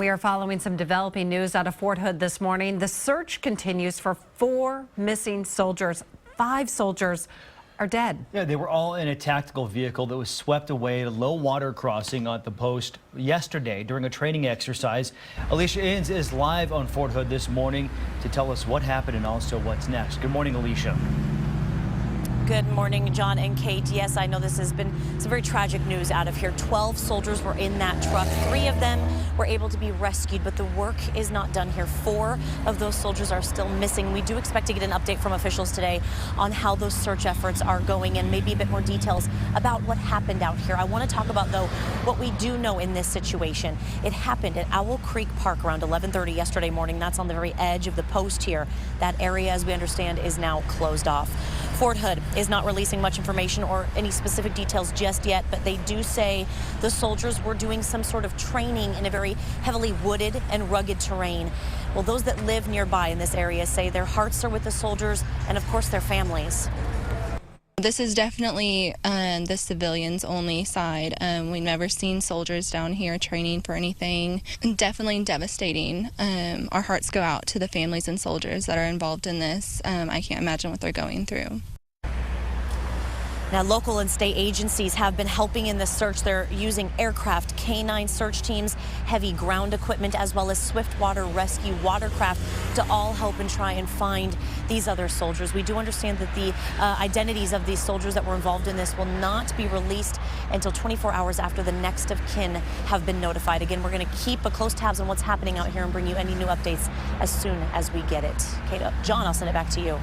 We are following some developing news out of Fort Hood this morning. The search continues for 4 missing soldiers. 5 soldiers are dead. Yeah, they were all in a tactical vehicle that was swept away at a low water crossing at the post yesterday during a training exercise. Alicia Inns is live on Fort Hood this morning to tell us what happened and also what's next. Good morning, Alicia. Good morning, John and Kate. Yes, I know this has been some very tragic news out of here. 12 soldiers were in that truck. 3 of them were able to be rescued, but the work is not done here. 4 of those soldiers are still missing. We do expect to get an update from officials today on how those search efforts are going and maybe a bit more details about what happened out here. I want to talk about, though, what we do know in this situation. It happened at Owl Creek Park around 11:30 yesterday morning. That's on the very edge of the post here. That area, as we understand, is now closed off. Fort Hood is not releasing much information or any specific details just yet, but they do say the soldiers were doing some sort of training in a very heavily wooded and rugged terrain. Well, those that live nearby in this area say their hearts are with the soldiers and, of course, their families. This is definitely the civilians only side. We've never seen soldiers down here training for anything. Definitely devastating. Our hearts go out to the families and soldiers that are involved in this. I can't imagine what they're going through. Now, local and state agencies have been helping in this search. They're using aircraft, K-9 search teams, heavy ground equipment, as well as swiftwater rescue watercraft to all help and try and find these other soldiers. We do understand that the identities of these soldiers that were involved in this will not be released until 24 hours after the next of kin have been notified. Again, we're going to keep a close tabs on what's happening out here and bring you any new updates as soon as we get it. Kate, John, I'll send it back to you.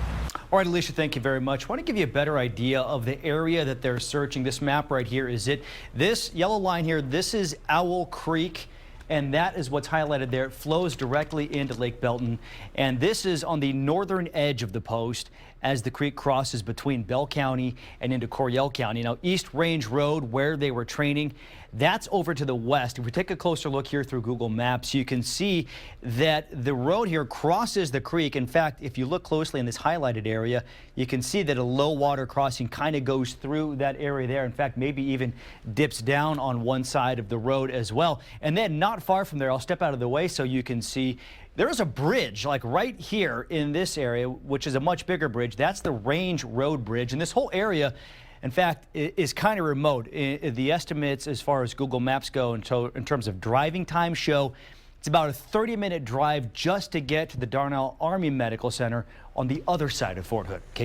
All right, Alicia, thank you very much. I want to give you a better idea of the area that they're searching. This map right here is it. This yellow line here, this is Owl Creek, and that is what's highlighted there. It flows directly into Lake Belton, and this is on the northern edge of the post as the creek crosses between Bell County and into Coryell County. Now, East Range Road, where they were training, that's over to the west. If we take a closer look here through Google Maps, you can see that the road here crosses the creek. In fact, if you look closely in this highlighted area, you can see that a low water crossing kind of goes through that area there. In fact, maybe even dips down on one side of the road as well. And then not far from there, I'll step out of the way so you can see, there is a bridge like right here in this area, which is a much bigger bridge. That's the Range Road Bridge. And this whole area, in fact, is kind of remote. The estimates as far as Google Maps go in terms of driving time show it's about a 30-minute drive just to get to the Darnall Army Medical Center on the other side of Fort Hood. Kate?